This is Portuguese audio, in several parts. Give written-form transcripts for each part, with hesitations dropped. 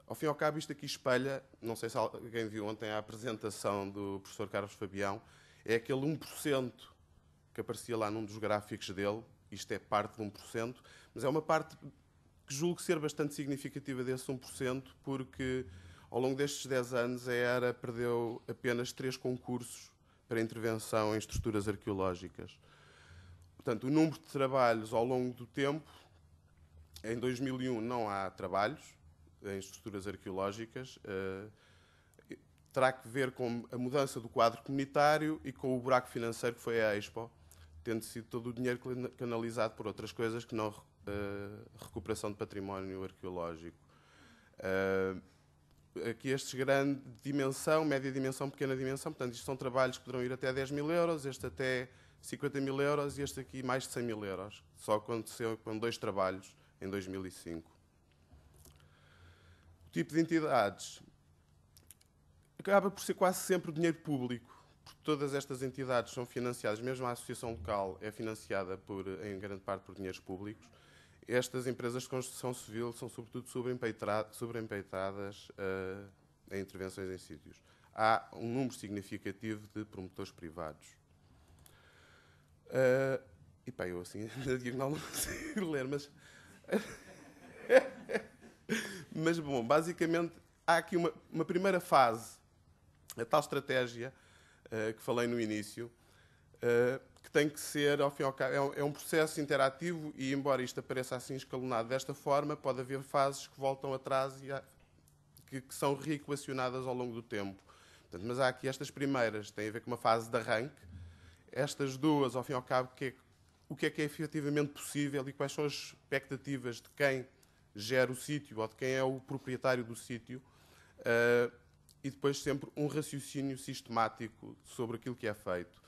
Ao fim e ao cabo, isto aqui espelha, não sei se alguém viu ontem a apresentação do professor Carlos Fabião, é aquele 1% que aparecia lá num dos gráficos dele, isto é parte de 1%, mas é uma parte que julgo ser bastante significativa desse 1%, porque ao longo destes 10 anos a ERA perdeu apenas 3 concursos para intervenção em estruturas arqueológicas. Portanto, o número de trabalhos ao longo do tempo, em 2001 não há trabalhos em estruturas arqueológicas, terá que ver com a mudança do quadro comunitário e com o buraco financeiro que foi a Expo, tendo sido todo o dinheiro canalizado por outras coisas que não recuperação de património arqueológico. Aqui estes grande dimensão, média dimensão, pequena dimensão, portanto, isto são trabalhos que poderão ir até 10 mil euros, este até 50 mil euros e este aqui mais de 100 mil euros. Só aconteceu com 2 trabalhos em 2005. O tipo de entidades acaba por ser quase sempre o dinheiro público, porque todas estas entidades são financiadas, mesmo a associação local é financiada em grande parte por dinheiros públicos. Estas empresas de construção civil são sobretudo sobreempreitadas em intervenções em sítios. Há um número significativo de promotores privados. E pá, eu assim, na diagonal não consigo ler, mas... Mas, bom, basicamente, há aqui uma primeira fase, a tal estratégia que falei no início, que tem que ser, ao fim e ao cabo, é um processo interativo e, embora isto apareça assim escalonado desta forma, pode haver fases que voltam atrás e que são reequacionadas ao longo do tempo. Portanto, mas há aqui estas primeiras, têm a ver com uma fase de arranque. Estas duas, ao fim e ao cabo, o que é efetivamente possível e quais são as expectativas de quem gera o sítio ou de quem é o proprietário do sítio, e depois sempre um raciocínio sistemático sobre aquilo que é feito.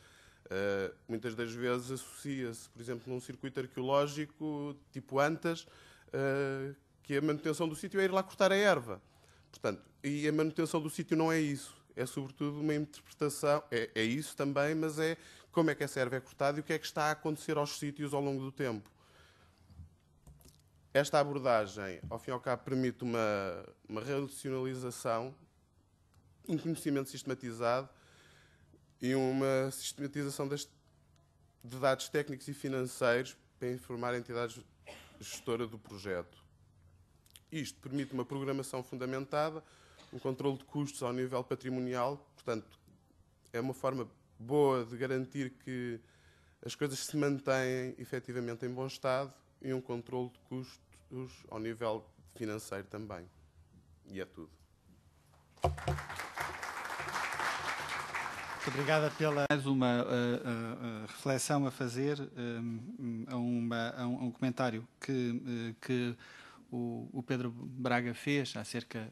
Muitas das vezes associa-se, por exemplo, num circuito arqueológico tipo Antas, que a manutenção do sítio é ir lá cortar a erva. Portanto, e a manutenção do sítio não é isso. É sobretudo uma interpretação, é isso também, mas é como é que essa erva é cortada e o que é que está a acontecer aos sítios ao longo do tempo. Esta abordagem, ao fim e ao cabo, permite uma racionalização, um conhecimento sistematizado e uma sistematização de dados técnicos e financeiros para informar a entidade gestora do projeto. Isto permite uma programação fundamentada, um controle de custos ao nível patrimonial, portanto, é uma forma boa de garantir que as coisas se mantêm efetivamente em bom estado e um controle de custos ao nível financeiro também. E é tudo. Muito obrigada pela mais uma reflexão a fazer, a um comentário que o Pedro Braga fez acerca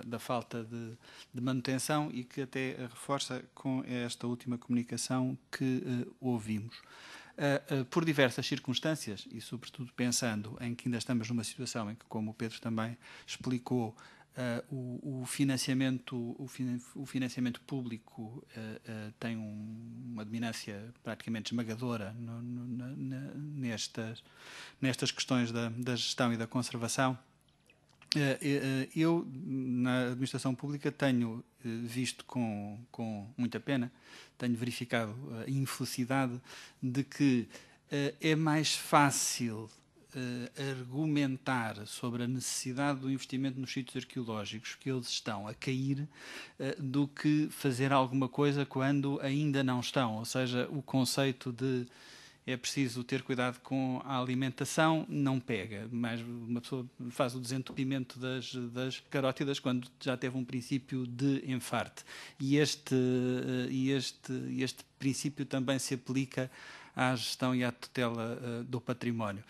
da falta de manutenção e que até reforça com esta última comunicação que ouvimos. Por diversas circunstâncias, e sobretudo pensando em que ainda estamos numa situação em que, como o Pedro também explicou, o financiamento público tem uma dominância praticamente esmagadora nestas questões da gestão e da conservação. Eu, na administração pública, tenho visto com muita pena, tenho verificado a infelicidade de que é mais fácil argumentar sobre a necessidade do investimento nos sítios arqueológicos, que eles estão a cair, do que fazer alguma coisa quando ainda não estão. Ou seja, o conceito de é preciso ter cuidado com a alimentação, não pega. Mas uma pessoa faz o desentupimento das carótidas quando já teve um princípio de enfarte. E este princípio também se aplica à gestão e à tutela do património.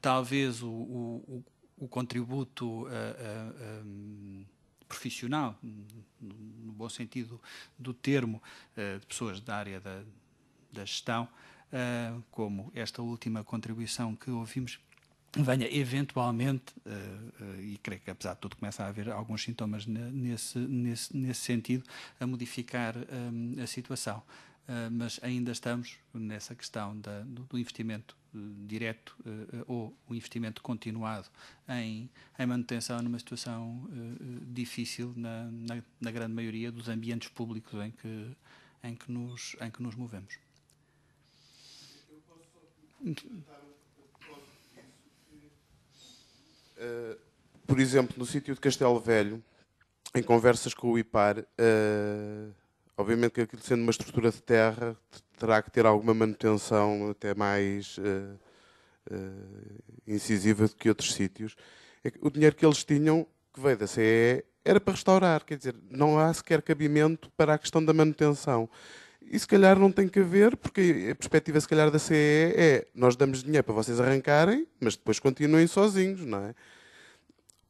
Talvez o contributo profissional, no bom sentido do termo, de pessoas da área da gestão, como esta última contribuição que ouvimos, venha eventualmente, e creio que apesar de tudo começa a haver alguns sintomas nesse sentido, a modificar a situação. Mas ainda estamos nessa questão do investimento direto ou o investimento continuado em manutenção numa situação difícil na grande maioria dos ambientes públicos em que nos movemos. Eu posso só comentar um propósito disso. Por exemplo, no sítio de Castelo Velho, em conversas com o IPAR, obviamente que aquilo sendo uma estrutura de terra terá que ter alguma manutenção até mais incisiva do que outros sítios. O dinheiro que eles tinham, que veio da CEE, era para restaurar, quer dizer, não há sequer cabimento para a questão da manutenção. E se calhar não tem que haver, porque a perspectiva se calhar da CEE é nós damos dinheiro para vocês arrancarem, mas depois continuem sozinhos, não é?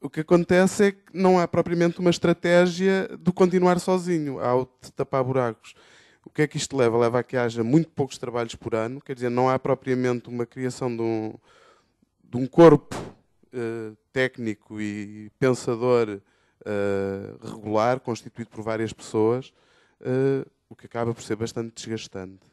O que acontece é que não há propriamente uma estratégia do continuar sozinho, há o de tapar buracos. O que é que isto leva? Leva a que haja muito poucos trabalhos por ano, quer dizer, não há propriamente uma criação de um corpo técnico e pensador regular, constituído por várias pessoas, o que acaba por ser bastante desgastante.